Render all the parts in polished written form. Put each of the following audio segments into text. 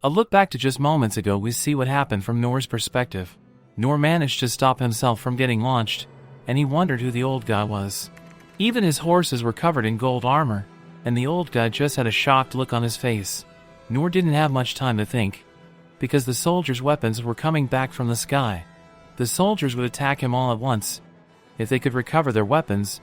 A look back to just moments ago, we see what happened from Nor's perspective. Nor managed to stop himself from getting launched, and he wondered who the old guy was. Even his horses were covered in gold armor, and the old guy just had a shocked look on his face. Nor didn't have much time to think, because the soldiers' weapons were coming back from the sky. The soldiers would attack him all at once, if they could recover their weapons,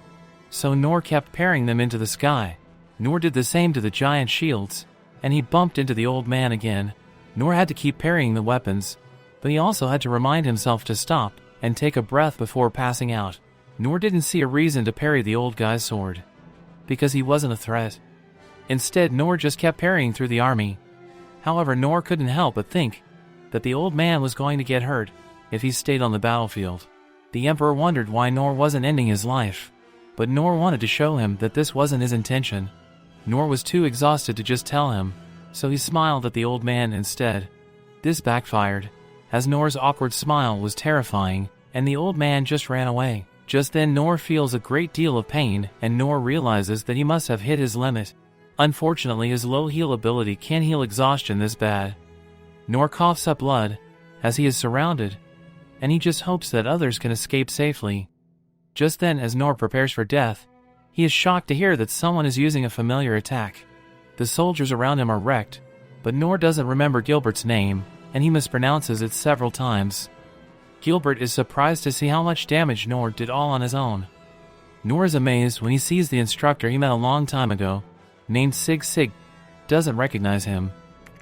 so Nor kept parrying them into the sky. Nor did the same to the giant shields, and he bumped into the old man again. Nor had to keep parrying the weapons, but he also had to remind himself to stop and take a breath before passing out. Nor didn't see a reason to parry the old guy's sword, because he wasn't a threat. Instead, Nor just kept parrying through the army. However, Nor couldn't help but think that the old man was going to get hurt if he stayed on the battlefield. The emperor wondered why Nor wasn't ending his life, but Nor wanted to show him that this wasn't his intention. Nor was too exhausted to just tell him, so he smiled at the old man instead. This backfired, as Nor's awkward smile was terrifying, and the old man just ran away. Just then Nor feels a great deal of pain, and Nor realizes that he must have hit his limit. Unfortunately, his low heal ability can't heal exhaustion this bad. Nor coughs up blood, as he is surrounded, and he just hopes that others can escape safely. Just then, as Nor prepares for death, he is shocked to hear that someone is using a familiar attack. The soldiers around him are wrecked, but Nor doesn't remember Gilbert's name, and he mispronounces it several times. Gilbert is surprised to see how much damage Nor did all on his own. Nor is amazed when he sees the instructor he met a long time ago, named Sig. Doesn't recognize him,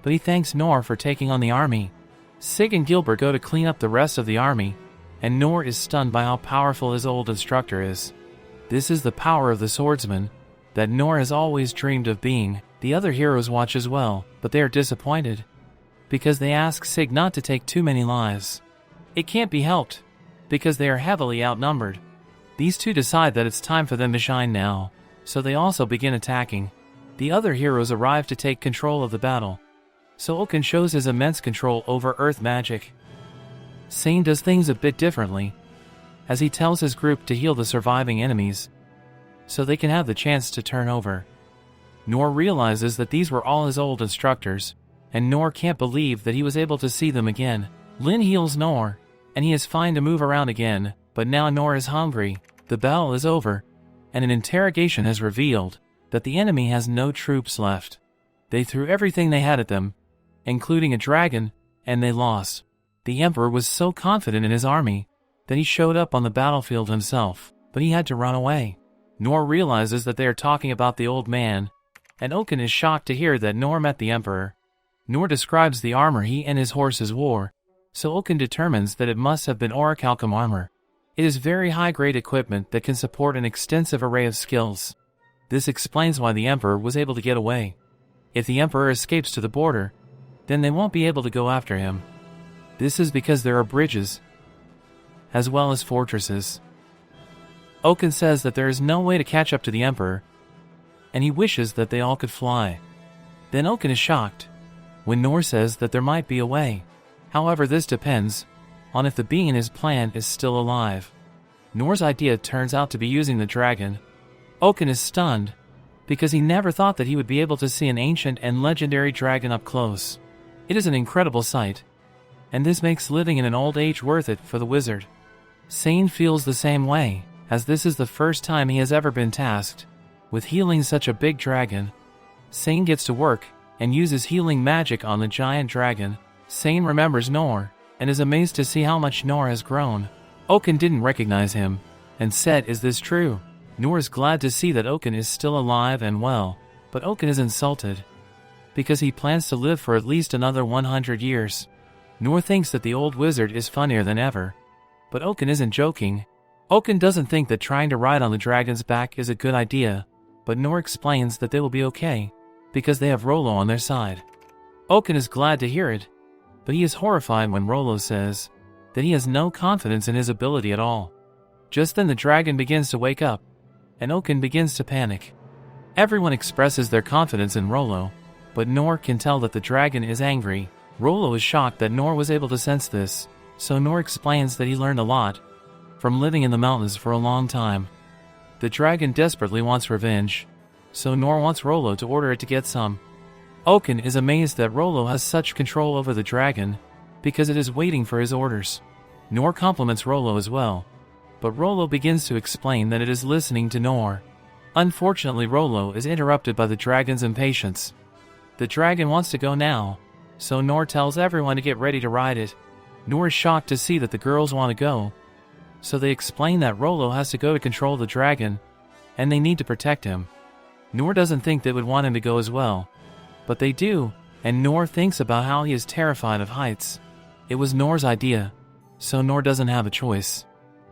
but he thanks Nor for taking on the army. Sig and Gilbert go to clean up the rest of the army, and Nor is stunned by how powerful his old instructor is. This is the power of the swordsman that Nor has always dreamed of being. The other heroes watch as well, but they are disappointed, because they ask Sig not to take too many lives. It can't be helped, because they are heavily outnumbered. These two decide that it's time for them to shine now, so they also begin attacking. The other heroes arrive to take control of the battle, so Oken shows his immense control over earth magic. Sane does things a bit differently, as he tells his group to heal the surviving enemies, so they can have the chance to turn over. Nor realizes that these were all his old instructors, and Nor can't believe that he was able to see them again. Lin heals Nor, and he is fine to move around again, but now Nor is hungry. The battle is over, and an interrogation has revealed that the enemy has no troops left. They threw everything they had at them, including a dragon, and they lost. The emperor was so confident in his army that he showed up on the battlefield himself, but he had to run away. Nor realizes that they are talking about the old man, and Oken is shocked to hear that Nor met the emperor. Nor describes the armor he and his horses wore, so Oken determines that it must have been orichalcum armor. It is very high-grade equipment that can support an extensive array of skills. This explains why the emperor was able to get away. If the emperor escapes to the border, then they won't be able to go after him. This is because there are bridges, as well as fortresses. Oken says that there is no way to catch up to the emperor, and he wishes that they all could fly. Then Oken is shocked when Nor says that there might be a way. However, this depends on if the being in his plan is still alive. Nor's idea turns out to be using the dragon. Oken is stunned, because he never thought that he would be able to see an ancient and legendary dragon up close. It is an incredible sight, and this makes living in an old age worth it for the wizard. Sane feels the same way, as this is the first time he has ever been tasked with healing such a big dragon. Sane gets to work and uses healing magic on the giant dragon. Sane remembers Nor, and is amazed to see how much Nor has grown. Oken didn't recognize him, and said, "Is this true?" Nor is glad to see that Oken is still alive and well, but Oken is insulted, because he plans to live for at least another 100 years. Nor thinks that the old wizard is funnier than ever, but Oken isn't joking. Oken doesn't think that trying to ride on the dragon's back is a good idea, but Nor explains that they will be okay, because they have Rollo on their side. Oken is glad to hear it, but he is horrified when Rollo says that he has no confidence in his ability at all. Just then the dragon begins to wake up, and Oken begins to panic. Everyone expresses their confidence in Rollo, but Nor can tell that the dragon is angry. Rollo is shocked that Nor was able to sense this, so Nor explains that he learned a lot from living in the mountains for a long time. The dragon desperately wants revenge, so Nor wants Rollo to order it to get some. Oken is amazed that Rollo has such control over the dragon, because it is waiting for his orders. Noor compliments Rollo as well, but Rollo begins to explain that it is listening to Noor. Unfortunately, Rollo is interrupted by the dragon's impatience. The dragon wants to go now, so Noor tells everyone to get ready to ride it. Noor is shocked to see that the girls want to go, so they explain that Rollo has to go to control the dragon, and they need to protect him. Noor doesn't think they would want him to go as well, but they do, and Noor thinks about how he is terrified of heights. It was Noor's idea, so Noor doesn't have a choice.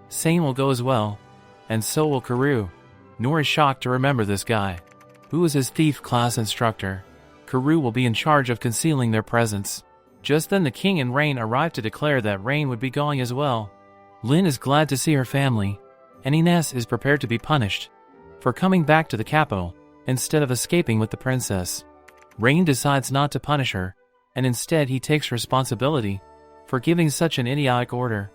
Sane will go as well, and so will Karoo. Noor is shocked to remember this guy, who is his thief class instructor. Karoo will be in charge of concealing their presence. Just then the king and Rain arrive to declare that Rain would be going as well. Lin is glad to see her family, and Ines is prepared to be punished for coming back to the capital instead of escaping with the princess. Rain decides not to punish her, and instead he takes responsibility for giving such an idiotic order.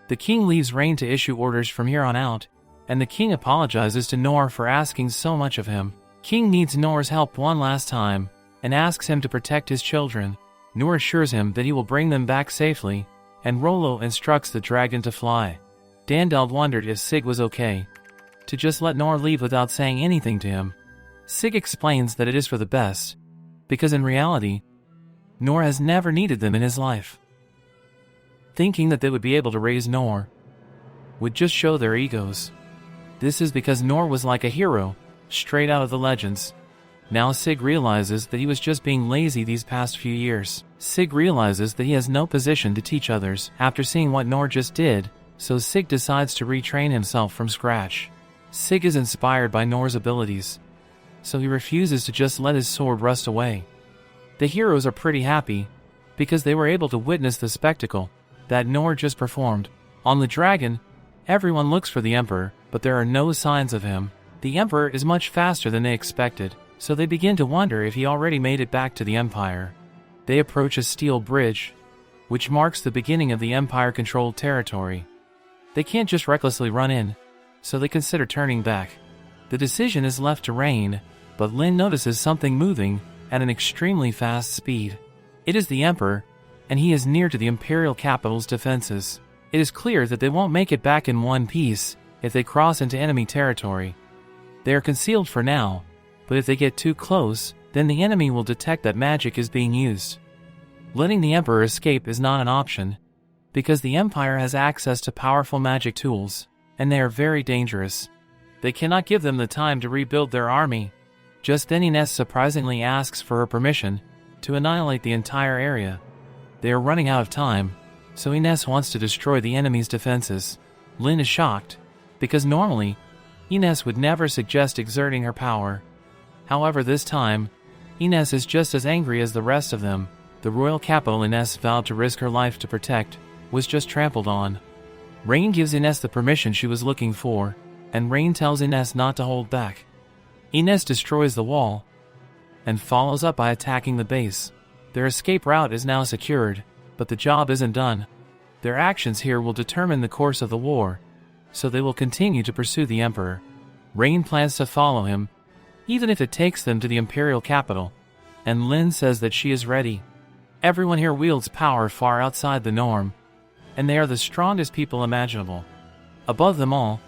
The king leaves Rain to issue orders from here on out, and the king apologizes to Noor for asking so much of him. King needs Noor's help one last time, and asks him to protect his children. Noor assures him that he will bring them back safely, and Rollo instructs the dragon to fly. Dandeld wondered if Sig was okay to just let Noor leave without saying anything to him. Sig explains that it is for the best, because in reality, Noor has never needed them in his life. Thinking that they would be able to raise Noor would just show their egos. This is because Noor was like a hero, straight out of the legends. Now Sig realizes that he was just being lazy these past few years. Sig realizes that he has no position to teach others after seeing what Noor just did, so Sig decides to retrain himself from scratch. Sig is inspired by Noor's abilities, so he refuses to just let his sword rust away. The heroes are pretty happy, because they were able to witness the spectacle that Noor just performed. On the dragon, everyone looks for the Emperor, but there are no signs of him. The Emperor is much faster than they expected, so they begin to wonder if he already made it back to the Empire. They approach a steel bridge, which marks the beginning of the Empire-controlled territory. They can't just recklessly run in, so they consider turning back. The decision is left to Rain, but Lin notices something moving at an extremely fast speed. It is the Emperor, and he is near to the Imperial capital's defenses. It is clear that they won't make it back in one piece if they cross into enemy territory. They are concealed for now, but if they get too close, then the enemy will detect that magic is being used. Letting the Emperor escape is not an option, because the Empire has access to powerful magic tools, and they are very dangerous. They cannot give them the time to rebuild their army. Just then Ines surprisingly asks for her permission to annihilate the entire area. They are running out of time, so Ines wants to destroy the enemy's defenses. Lin is shocked, because normally, Ines would never suggest exerting her power. However, this time, Ines is just as angry as the rest of them. The royal capital Ines vowed to risk her life to protect was just trampled on. Rain gives Ines the permission she was looking for, and Rain tells Ines not to hold back. Ines destroys the wall and follows up by attacking the base. Their escape route is now secured, but the job isn't done. Their actions here will determine the course of the war, so they will continue to pursue the Emperor. Rain plans to follow him, even if it takes them to the Imperial capital, and Lin says that she is ready. Everyone here wields power far outside the norm, and they are the strongest people imaginable. Above them all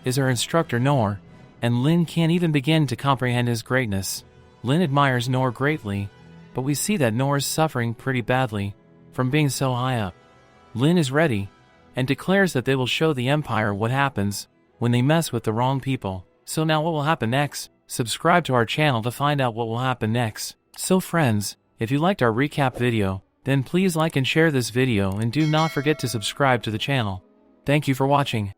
is her instructor Noor, and Lin can't even begin to comprehend his greatness. Lin admires Noor greatly, but we see that Noor is suffering pretty badly from being so high up. Lin is ready, and declares that they will show the Empire what happens when they mess with the wrong people. So now what will happen next? Subscribe to our channel to find out what will happen next. So friends, if you liked our recap video, then please like and share this video and do not forget to subscribe to the channel. Thank you for watching.